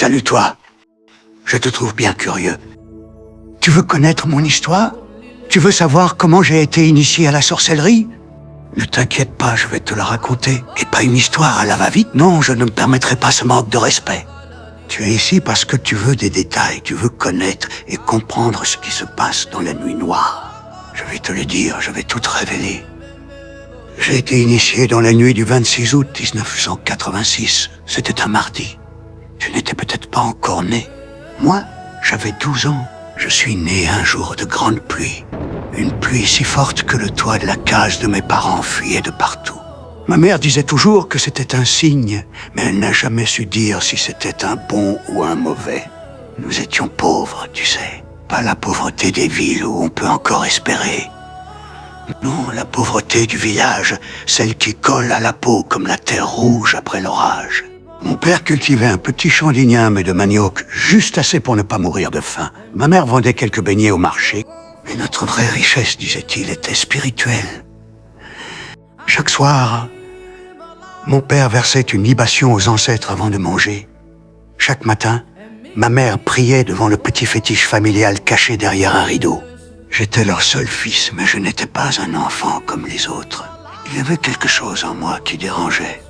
Salut toi. Je te trouve bien curieux. Tu veux connaître mon histoire? Tu veux savoir comment j'ai été initié à la sorcellerie? Ne t'inquiète pas, je vais te la raconter. Et pas une histoire à la va-vite, non, je ne me permettrai pas ce manque de respect. Tu es ici parce que tu veux des détails, tu veux connaître et comprendre ce qui se passe dans la nuit noire. Je vais te le dire, je vais tout te révéler. J'ai été initié dans la nuit du 26 août 1986. C'était un mardi. Tu n'étais peut-être pas encore né. Moi, j'avais 12 ans. Je suis né un jour de grande pluie. Une pluie si forte que le toit de la case de mes parents fuyait de partout. Ma mère disait toujours que c'était un signe, mais elle n'a jamais su dire si c'était un bon ou un mauvais. Nous étions pauvres, tu sais. Pas la pauvreté des villes où on peut encore espérer. Non, la pauvreté du village, celle qui colle à la peau comme la terre rouge après l'orage. Mon père cultivait un petit champ d'igname et de manioc, juste assez pour ne pas mourir de faim. Ma mère vendait quelques beignets au marché. Mais notre vraie richesse, disait-il, était spirituelle. Chaque soir, mon père versait une libation aux ancêtres avant de manger. Chaque matin, ma mère priait devant le petit fétiche familial caché derrière un rideau. J'étais leur seul fils, mais je n'étais pas un enfant comme les autres. Il y avait quelque chose en moi qui dérangeait.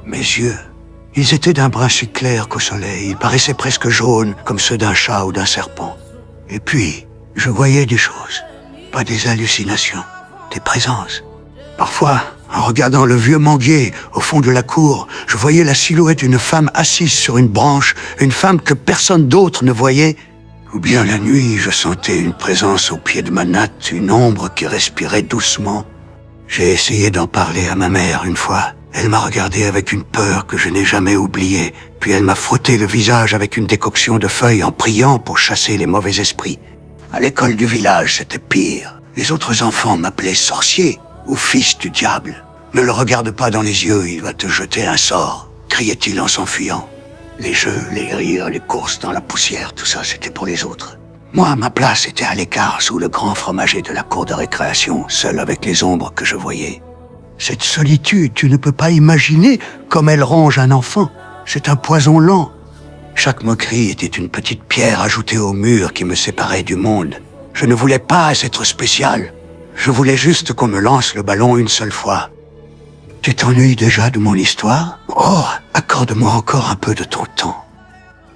Mes yeux, ils étaient d'un brun si clair qu'au soleil. Ils paraissaient presque jaunes, comme ceux d'un chat ou d'un serpent. Et puis, je voyais des choses, pas des hallucinations, des présences. Parfois, en regardant le vieux manguier au fond de la cour, je voyais la silhouette d'une femme assise sur une branche, une femme que personne d'autre ne voyait. Ou bien la nuit, je sentais une présence au pied de ma natte, une ombre qui respirait doucement. J'ai essayé d'en parler à ma mère une fois. Elle m'a regardé avec une peur que je n'ai jamais oubliée, puis elle m'a frotté le visage avec une décoction de feuilles en priant pour chasser les mauvais esprits. À l'école du village, c'était pire. Les autres enfants m'appelaient sorcier ou fils du diable. Ne le regarde pas dans les yeux, il va te jeter un sort, criait-il en s'enfuyant. Les jeux, les rires, les courses dans la poussière, tout ça, c'était pour les autres. Moi, ma place était à l'écart, sous le grand fromager de la cour de récréation, seul avec les ombres que je voyais. Cette solitude, tu ne peux pas imaginer comme elle ronge un enfant. C'est un poison lent. Chaque moquerie était une petite pierre ajoutée au mur qui me séparait du monde. Je ne voulais pas être spécial. Je voulais juste qu'on me lance le ballon une seule fois. Tu t'ennuies déjà de mon histoire? Oh, accorde-moi encore un peu de ton temps.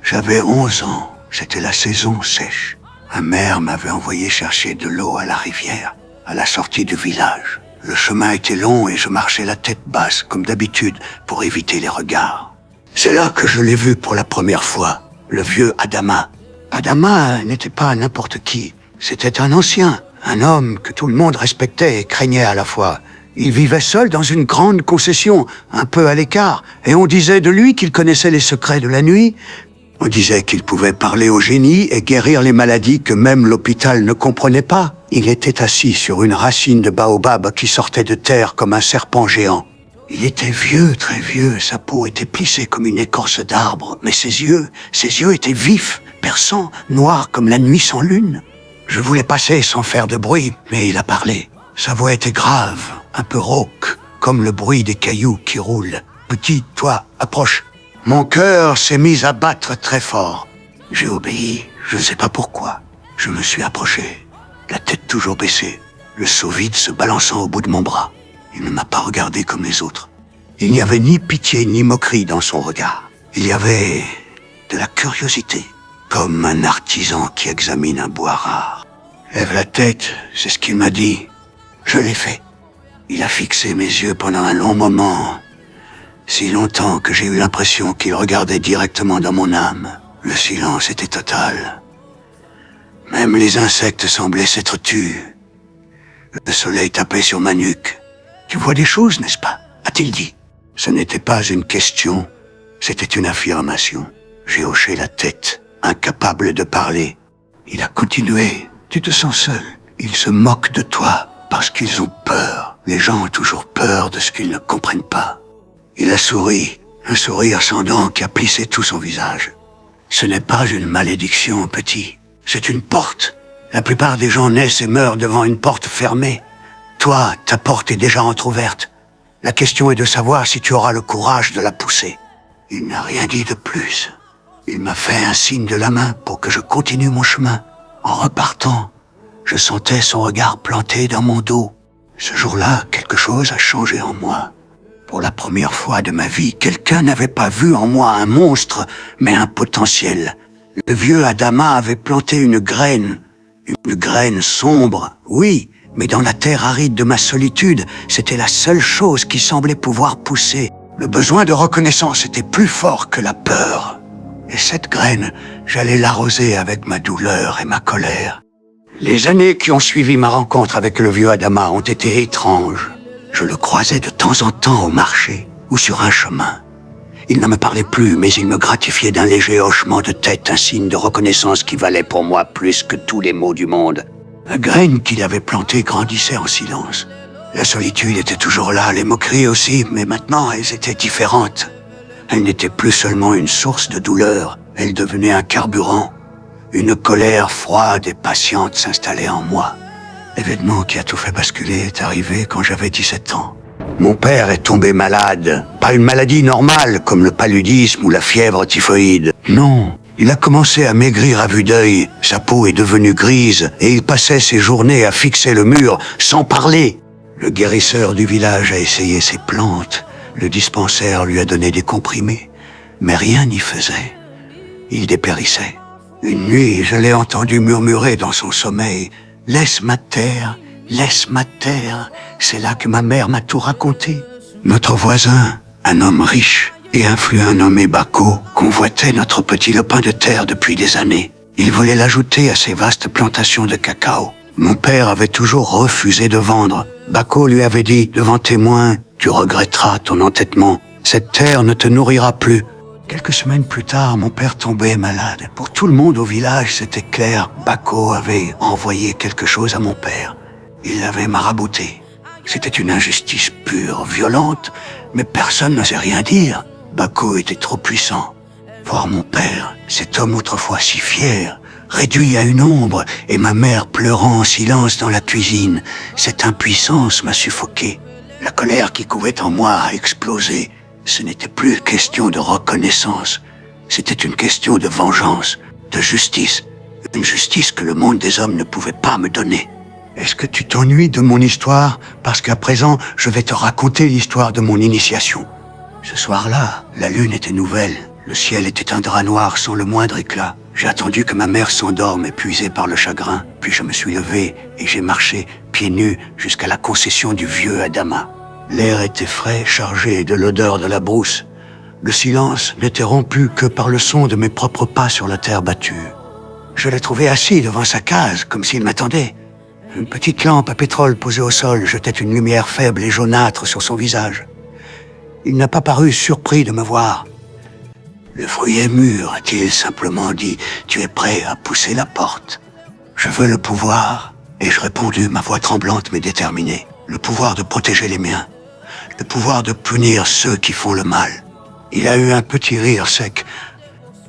J'avais 11 ans. C'était la saison sèche. Ma mère m'avait envoyé chercher de l'eau à la rivière, à la sortie du village. Le chemin était long et je marchais la tête basse, comme d'habitude, pour éviter les regards. C'est là que je l'ai vu pour la première fois, le vieux Adama. Adama n'était pas n'importe qui. C'était un ancien, un homme que tout le monde respectait et craignait à la fois. Il vivait seul dans une grande concession, un peu à l'écart, et on disait de lui qu'il connaissait les secrets de la nuit. On disait qu'il pouvait parler au génie et guérir les maladies que même l'hôpital ne comprenait pas. Il était assis sur une racine de baobab qui sortait de terre comme un serpent géant. Il était vieux, très vieux, sa peau était plissée comme une écorce d'arbre, mais ses yeux étaient vifs, perçants, noirs comme la nuit sans lune. Je voulais passer sans faire de bruit, mais il a parlé. Sa voix était grave, un peu rauque, comme le bruit des cailloux qui roulent. Petit, toi, approche. Mon cœur s'est mis à battre très fort. J'ai obéi, je ne sais pas pourquoi. Je me suis approché, la tête toujours baissée, le seau vide se balançant au bout de mon bras. Il ne m'a pas regardé comme les autres. Il n'y avait ni pitié ni moquerie dans son regard. Il y avait de la curiosité, comme un artisan qui examine un bois rare. Lève la tête, c'est ce qu'il m'a dit. Je l'ai fait. Il a fixé mes yeux pendant un long moment, si longtemps que j'ai eu l'impression qu'il regardait directement dans mon âme. Le silence était total. Même les insectes semblaient s'être tus. Le soleil tapait sur ma nuque. Tu vois des choses, n'est-ce pas? A-t-il dit. Ce n'était pas une question, c'était une affirmation. J'ai hoché la tête, incapable de parler. Il a continué. Tu te sens seul. Ils se moquent de toi parce qu'ils ont peur. Les gens ont toujours peur de ce qu'ils ne comprennent pas. Il a souri, un sourire ascendant qui a plissé tout son visage. Ce n'est pas une malédiction, petit. C'est une porte. La plupart des gens naissent et meurent devant une porte fermée. Toi, ta porte est déjà entr'ouverte. La question est de savoir si tu auras le courage de la pousser. Il n'a rien dit de plus. Il m'a fait un signe de la main pour que je continue mon chemin. En repartant, je sentais son regard planté dans mon dos. Ce jour-là, quelque chose a changé en moi. Pour la première fois de ma vie, quelqu'un n'avait pas vu en moi un monstre, mais un potentiel. Le vieux Adama avait planté une graine sombre, oui, mais dans la terre aride de ma solitude, c'était la seule chose qui semblait pouvoir pousser. Le besoin de reconnaissance était plus fort que la peur. Et cette graine, j'allais l'arroser avec ma douleur et ma colère. Les années qui ont suivi ma rencontre avec le vieux Adama ont été étranges. Je le croisais de temps en temps au marché ou sur un chemin. Il ne me parlait plus, mais il me gratifiait d'un léger hochement de tête, un signe de reconnaissance qui valait pour moi plus que tous les maux du monde. La graine qu'il avait plantée grandissait en silence. La solitude était toujours là, les moqueries aussi, mais maintenant elles étaient différentes. Elle n'était plus seulement une source de douleur, elle devenait un carburant. Une colère froide et patiente s'installait en moi. L'événement qui a tout fait basculer est arrivé quand j'avais 17 ans. Mon père est tombé malade. Pas une maladie normale comme le paludisme ou la fièvre typhoïde. Non, il a commencé à maigrir à vue d'œil. Sa peau est devenue grise et il passait ses journées à fixer le mur sans parler. Le guérisseur du village a essayé ses plantes. Le dispensaire lui a donné des comprimés. Mais rien n'y faisait. Il dépérissait. Une nuit, je l'ai entendu murmurer dans son sommeil. « Laisse ma terre, c'est là que ma mère m'a tout raconté. » Notre voisin, un homme riche et influent nommé Bako, convoitait notre petit lopin de terre depuis des années. Il voulait l'ajouter à ses vastes plantations de cacao. Mon père avait toujours refusé de vendre. Bako lui avait dit, devant témoins, « Tu regretteras ton entêtement. Cette terre ne te nourrira plus. » Quelques semaines plus tard, mon père tombait malade. Pour tout le monde au village, c'était clair. Bako avait envoyé quelque chose à mon père. Il l'avait marabouté. C'était une injustice pure, violente, mais personne n'osait rien dire. Bako était trop puissant. Voir mon père, cet homme autrefois si fier, réduit à une ombre, et ma mère pleurant en silence dans la cuisine, cette impuissance m'a suffoqué. La colère qui couvait en moi a explosé. Ce n'était plus question de reconnaissance, c'était une question de vengeance, de justice, une justice que le monde des hommes ne pouvait pas me donner. Est-ce que tu t'ennuies de mon histoire? Parce qu'à présent, je vais te raconter l'histoire de mon initiation. Ce soir-là, la lune était nouvelle, le ciel était un drap noir sans le moindre éclat. J'ai attendu que ma mère s'endorme, épuisée par le chagrin, puis je me suis levé et j'ai marché, pieds nus, jusqu'à la concession du vieux Adama. L'air était frais, chargé de l'odeur de la brousse. Le silence n'était rompu que par le son de mes propres pas sur la terre battue. Je l'ai trouvé assis devant sa case, comme s'il m'attendait. Une petite lampe à pétrole posée au sol jetait une lumière faible et jaunâtre sur son visage. Il n'a pas paru surpris de me voir. « Le fruit est mûr, a-t-il simplement dit. Tu es prêt à pousser la porte. » Je veux le pouvoir, ai-je répondu, ma voix tremblante mais déterminée. Le pouvoir de protéger les miens. Le pouvoir de punir ceux qui font le mal. Il a eu un petit rire sec.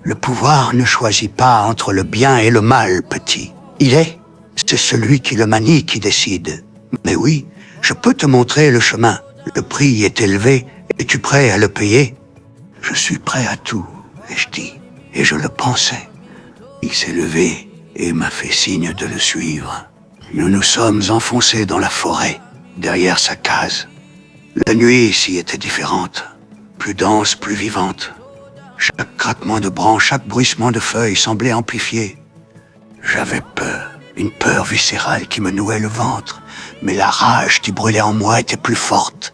Le pouvoir ne choisit pas entre le bien et le mal, petit. C'est celui qui le manie qui décide. Mais oui, je peux te montrer le chemin. Le prix est élevé. Es-tu prêt à le payer? Je suis prêt à tout, ai-je dit, et je le pensais. Il s'est levé et m'a fait signe de le suivre. Nous nous sommes enfoncés dans la forêt, derrière sa case. La nuit ici était différente, plus dense, plus vivante. Chaque craquement de branches, chaque bruissement de feuilles semblait amplifié. J'avais peur, une peur viscérale qui me nouait le ventre, mais la rage qui brûlait en moi était plus forte.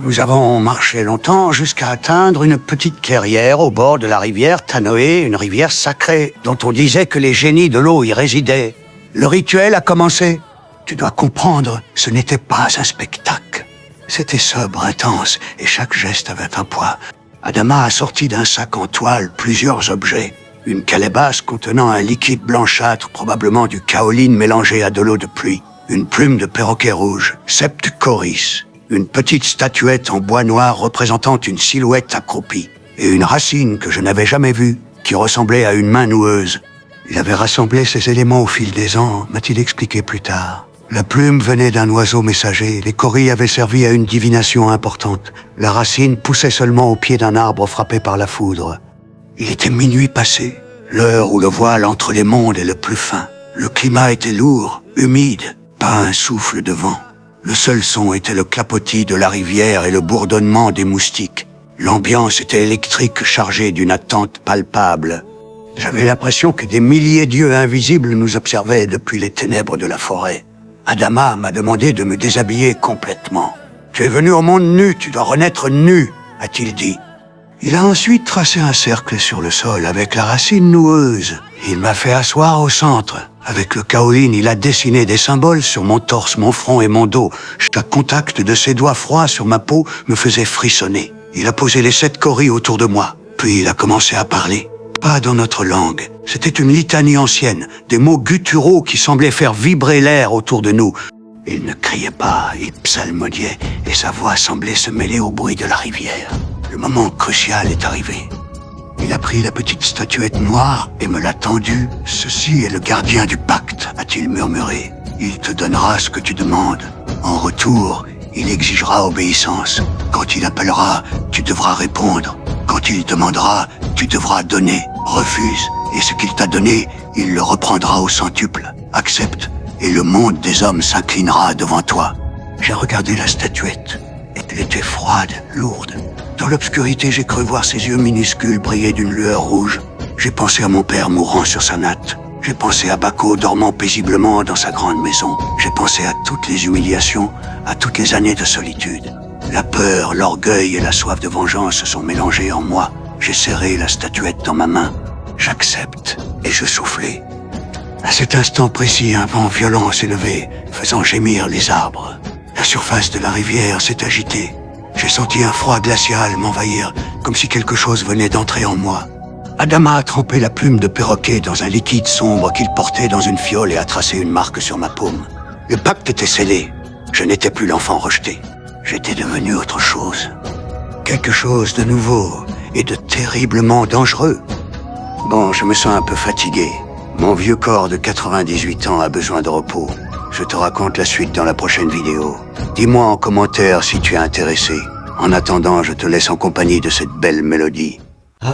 Nous avons marché longtemps jusqu'à atteindre une petite clairière au bord de la rivière Tanoé, une rivière sacrée, dont on disait que les génies de l'eau y résidaient. Le rituel a commencé. Tu dois comprendre, ce n'était pas un spectacle. C'était sobre, intense, et chaque geste avait un poids. Adama a sorti d'un sac en toile plusieurs objets. Une calebasse contenant un liquide blanchâtre, probablement du kaoline mélangé à de l'eau de pluie. Une plume de perroquet rouge, Septuchoris. Une petite statuette en bois noir représentant une silhouette accroupie. Et une racine que je n'avais jamais vue, qui ressemblait à une main noueuse. Il avait rassemblé ces éléments au fil des ans, m'a-t-il expliqué plus tard. La plume venait d'un oiseau messager, les corilles avaient servi à une divination importante. La racine poussait seulement au pied d'un arbre frappé par la foudre. Il était minuit passé, l'heure où le voile entre les mondes est le plus fin. Le climat était lourd, humide, pas un souffle de vent. Le seul son était le clapotis de la rivière et le bourdonnement des moustiques. L'ambiance était électrique, chargée d'une attente palpable. J'avais l'impression que des milliers d'yeux invisibles nous observaient depuis les ténèbres de la forêt. Adama m'a demandé de me déshabiller complètement. « Tu es venu au monde nu, tu dois renaître nu », a-t-il dit. Il a ensuite tracé un cercle sur le sol avec la racine noueuse. Il m'a fait asseoir au centre. Avec le kaolin, il a dessiné des symboles sur mon torse, mon front et mon dos. Chaque contact de ses doigts froids sur ma peau me faisait frissonner. Il a posé les 7 kauris autour de moi. Puis il a commencé à parler. Pas dans notre langue. C'était une litanie ancienne, des mots gutturaux qui semblaient faire vibrer l'air autour de nous. Il ne criait pas, il psalmodiait, et sa voix semblait se mêler au bruit de la rivière. Le moment crucial est arrivé. Il a pris la petite statuette noire et me l'a tendue. « Ceci est le gardien du pacte », a-t-il murmuré. « Il te donnera ce que tu demandes. En retour, il exigera obéissance. Quand il appellera, tu devras répondre. Quand il demandera, tu devras donner. Refuse, et ce qu'il t'a donné, il le reprendra au centuple. Accepte, et le monde des hommes s'inclinera devant toi. » J'ai regardé la statuette. Elle était froide, lourde. Dans l'obscurité, j'ai cru voir ses yeux minuscules briller d'une lueur rouge. J'ai pensé à mon père mourant sur sa natte. J'ai pensé à Bako dormant paisiblement dans sa grande maison. J'ai pensé à toutes les humiliations, à toutes les années de solitude. La peur, l'orgueil et la soif de vengeance se sont mélangés en moi. J'ai serré la statuette dans ma main. J'accepte, et je soufflai. À cet instant précis, un vent violent s'est levé, faisant gémir les arbres. La surface de la rivière s'est agitée. J'ai senti un froid glacial m'envahir, comme si quelque chose venait d'entrer en moi. Adama a trempé la plume de perroquet dans un liquide sombre qu'il portait dans une fiole et a tracé une marque sur ma paume. Le pacte était scellé. Je n'étais plus l'enfant rejeté. J'étais devenu autre chose. Quelque chose de nouveau et de terriblement dangereux. Bon, je me sens un peu fatigué. Mon vieux corps de 98 ans a besoin de repos. Je te raconte la suite dans la prochaine vidéo. Dis-moi en commentaire si tu es intéressé. En attendant, je te laisse en compagnie de cette belle mélodie. Ha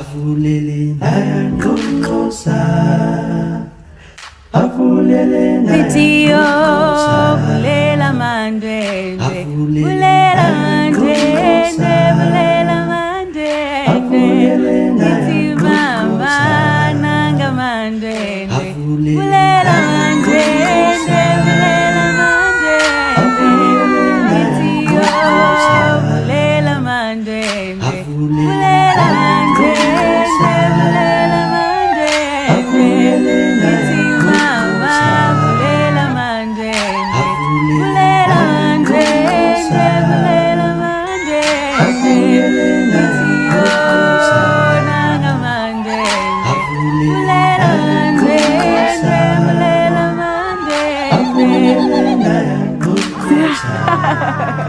ha ha.